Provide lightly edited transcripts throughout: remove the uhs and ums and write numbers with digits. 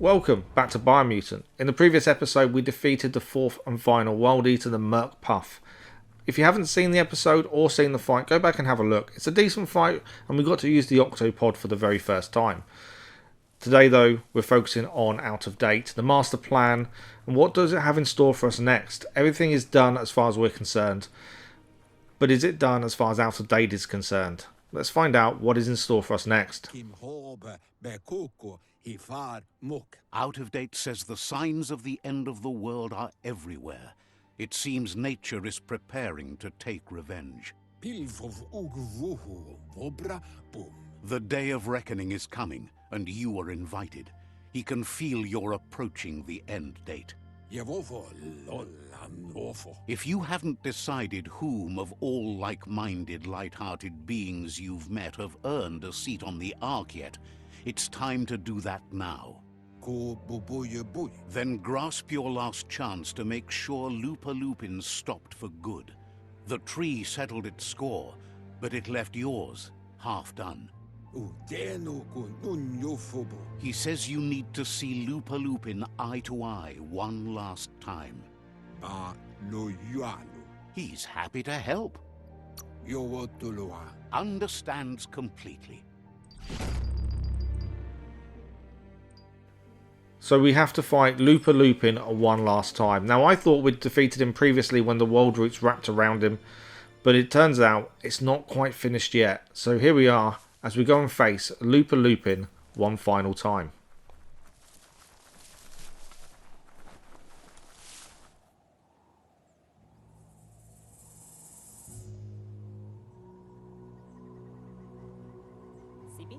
Welcome back to Biomutant. In the previous episode we defeated the fourth and final World Eater, the Merc Puff. If you haven't seen the episode or seen the fight, go back and have a look. It's a decent fight and we got to use the Octopod for the very first time. Today though, we're focusing on Out of Date, the master plan, and what does it have in store for us next. Everything is done as far as we're concerned, but is it done as far as Out of Date is concerned? Let's find out what is in store for us next. Out of Date says the signs of the end of the world are everywhere. It seems nature is preparing to take revenge. The day of reckoning is coming, and you are invited. He can feel you're approaching the end date. If you haven't decided whom of all like-minded, light-hearted beings you've met have earned a seat on the Ark yet, it's time to do that now. Then grasp your last chance to make sure Lupa-Lupin stopped for good. The tree settled its score, but it left yours half done. He says you need to see Lupa-Lupin eye to eye one last time. He's happy to help. Understands completely. So we have to fight Lupa-Lupin one last time. Now I thought we'd defeated him previously when the world roots wrapped around him, but it turns out it's not quite finished yet. So here we are as we go and face Lupa-Lupin one final time.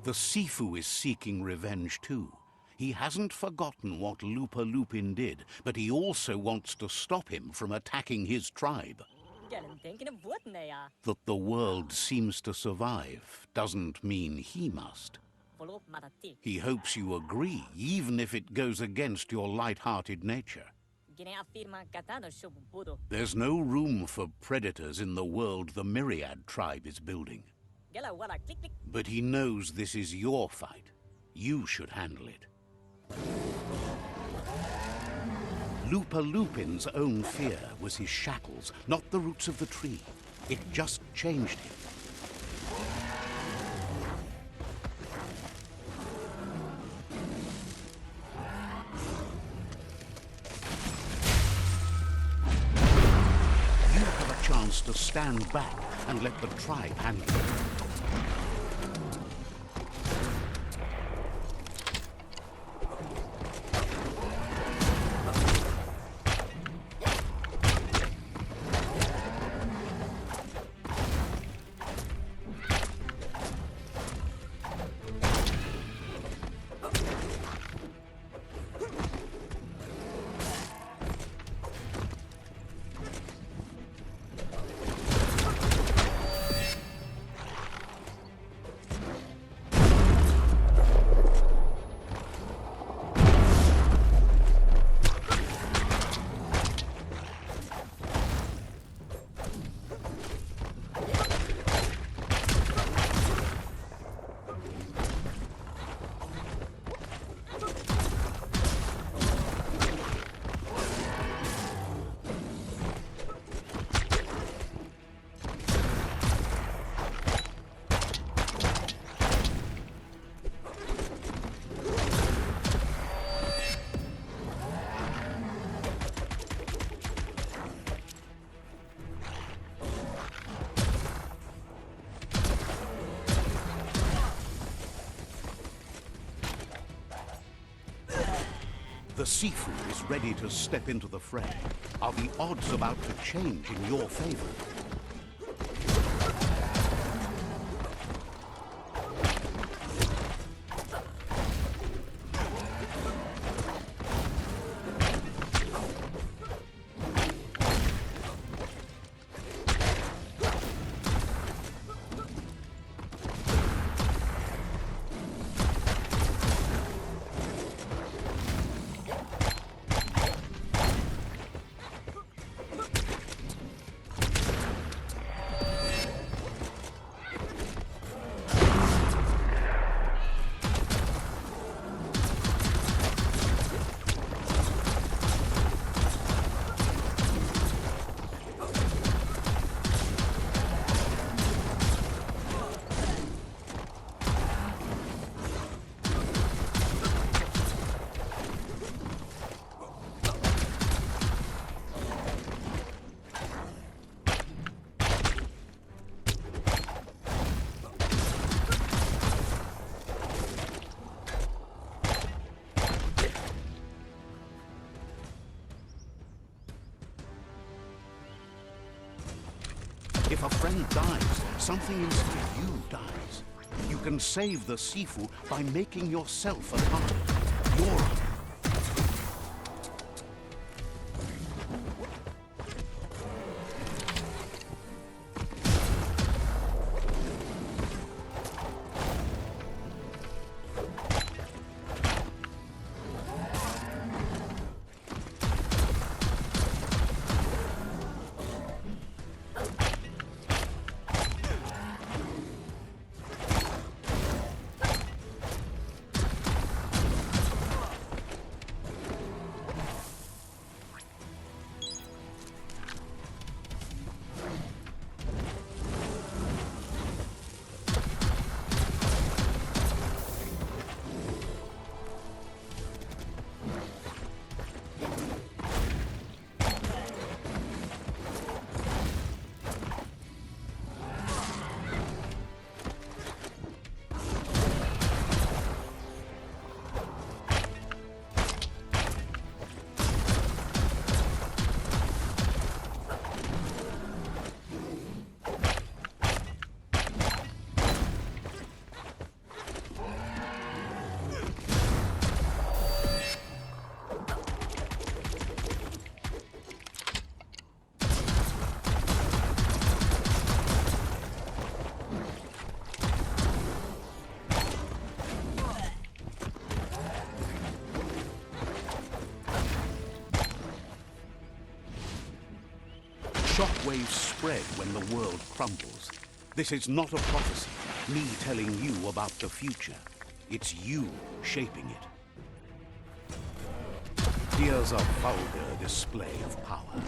The Sifu is seeking revenge too. He hasn't forgotten what Lupa-Lupin did, but he also wants to stop him from attacking his tribe. That the world seems to survive doesn't mean he must. He hopes you agree, even if it goes against your light-hearted nature. There's no room for predators in the world the Myriad tribe is building. But he knows this is your fight. You should handle it. Lupa-Lupin's own fear was his shackles, not the roots of the tree. It just changed him. You have a chance to stand back and let the tribe handle it. The Sifu is ready to step into the fray. Are the odds about to change in your favor? friend dies, something inside you dies. You can save the Sifu by making yourself a target. You're shockwaves spread when the world crumbles. This is not a prophecy, me telling you about the future. It's you shaping it. Here's a vulgar display of power.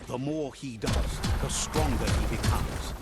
The more he does, the stronger he becomes.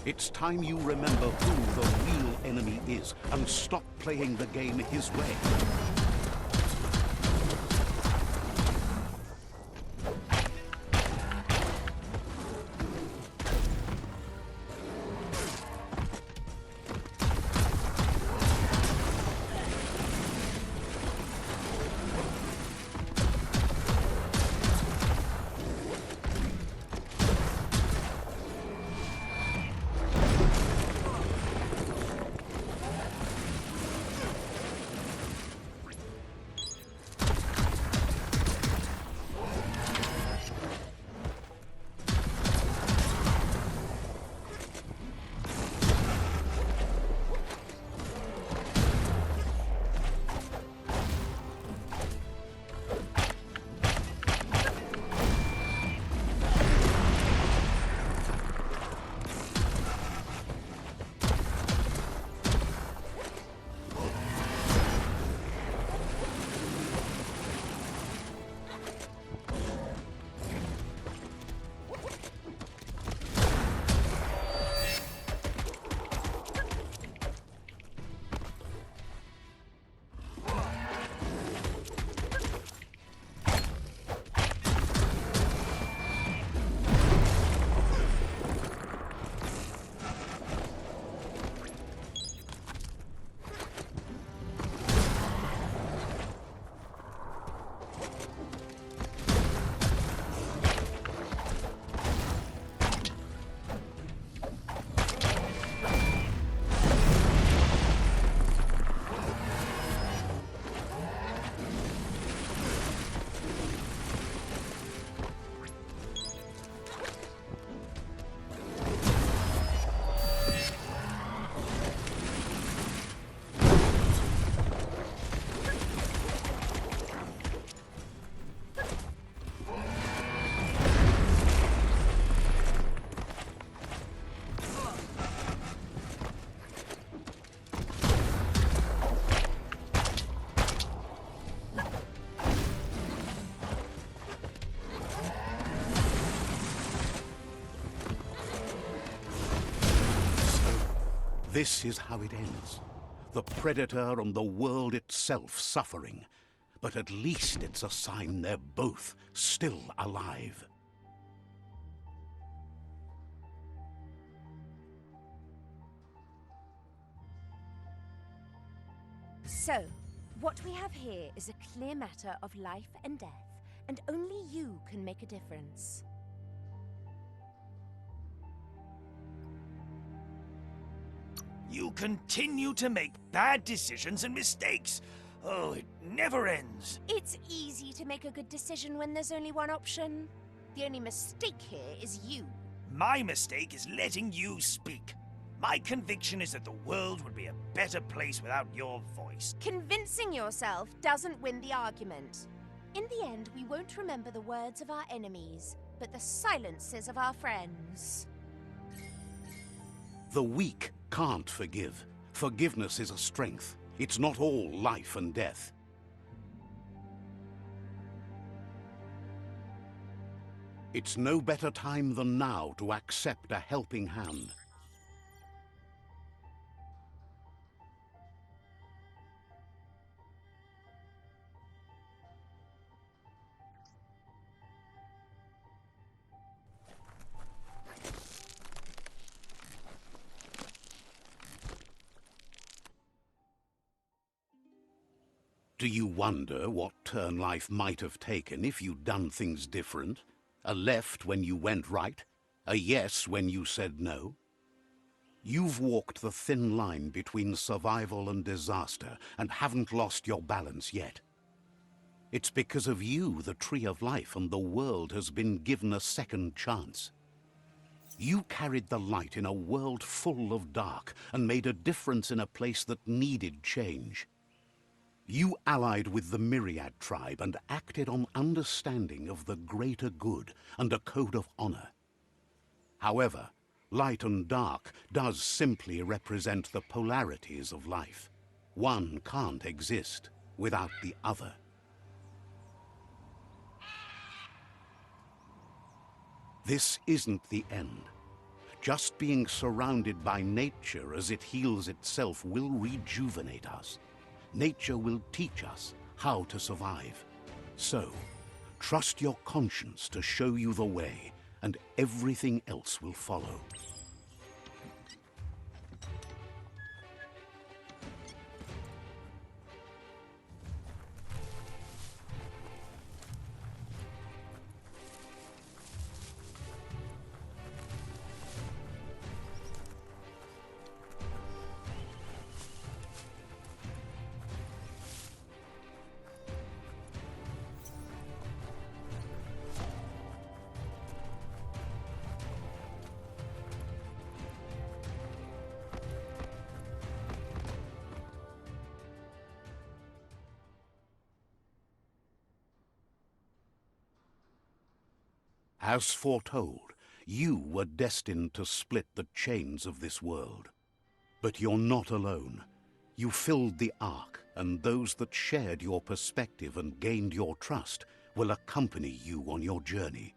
It's time you remember who the real enemy is and stop playing the game his way. This is how it ends. The Predator and the world itself suffering. But at least it's a sign they're both still alive. So, what we have here is a clear matter of life and death, and only you can make a difference. You continue to make bad decisions and mistakes. Oh, it never ends. It's easy to make a good decision when there's only one option. The only mistake here is you. My mistake is letting you speak. My conviction is that the world would be a better place without your voice. Convincing yourself doesn't win the argument. In the end, we won't remember the words of our enemies, but the silences of our friends. The weak can't forgive. Forgiveness is a strength. It's not all life and death. It's no better time than now to accept a helping hand. Do you wonder what turn life might have taken if you'd done things different? A left when you went right? A yes when you said no? You've walked the thin line between survival and disaster and haven't lost your balance yet. It's because of you the Tree of Life and the world has been given a second chance. You carried the light in a world full of dark and made a difference in a place that needed change. You allied with the Myriad tribe and acted on understanding of the greater good and a code of honor. However, light and dark does simply represent the polarities of life. One can't exist without the other. This isn't the end. Just being surrounded by nature as it heals itself will rejuvenate us. Nature will teach us how to survive. So, trust your conscience to show you the way, and everything else will follow. As foretold, you were destined to split the chains of this world. But you're not alone. You filled the Ark, and those that shared your perspective and gained your trust will accompany you on your journey.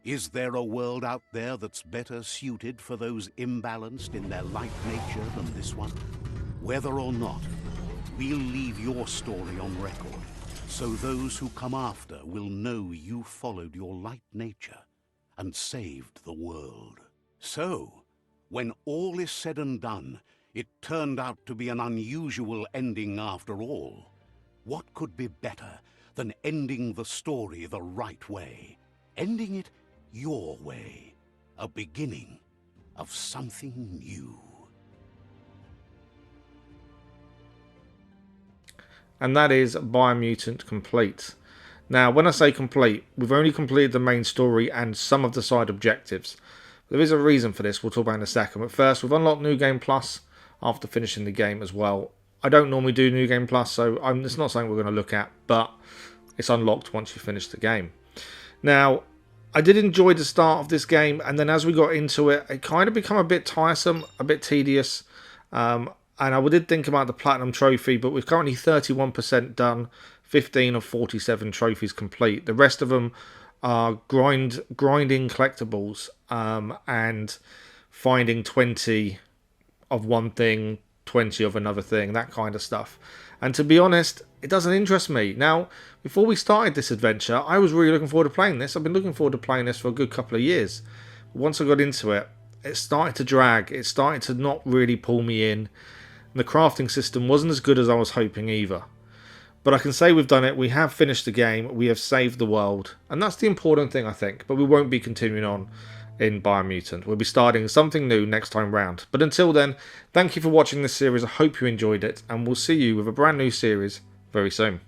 Is there a world out there that's better suited for those imbalanced in their light nature than this one? Whether or not, we'll leave your story on record, so those who come after will know you followed your light nature and saved the world. So, when all is said and done, it turned out to be an unusual ending after all. What could be better than ending the story the right way? Ending it your way, a beginning of something new. And that is Biomutant complete. Now, when I say complete, we've only completed the main story and some of the side objectives. There is a reason for this, we'll talk about in a second. But first, we've unlocked New Game Plus after finishing the game as well. I don't normally do New Game Plus, so it's not something we're going to look at, but it's unlocked once you finish the game. Now, I did enjoy the start of this game, and then as we got into it, it kind of became a bit tiresome, a bit tedious. And I did think about the Platinum Trophy, but we're currently 31% done, 15 of 47 trophies complete. The rest of them are grinding collectibles and finding 20 of one thing, 20 of another thing, that kind of stuff. And to be honest, it doesn't interest me. Now, before we started this adventure, I was really looking forward to playing this. I've been looking forward to playing this for a good couple of years. Once I got into it, it started to drag. It started to not really pull me in. And the crafting system wasn't as good as I was hoping either. But I can say we've done it. We have finished the game. We have saved the world. And that's the important thing, I think. But we won't be continuing on in Biomutant. We'll be starting something new next time round. But until then, thank you for watching this series. I hope you enjoyed it. And we'll see you with a brand new series very soon.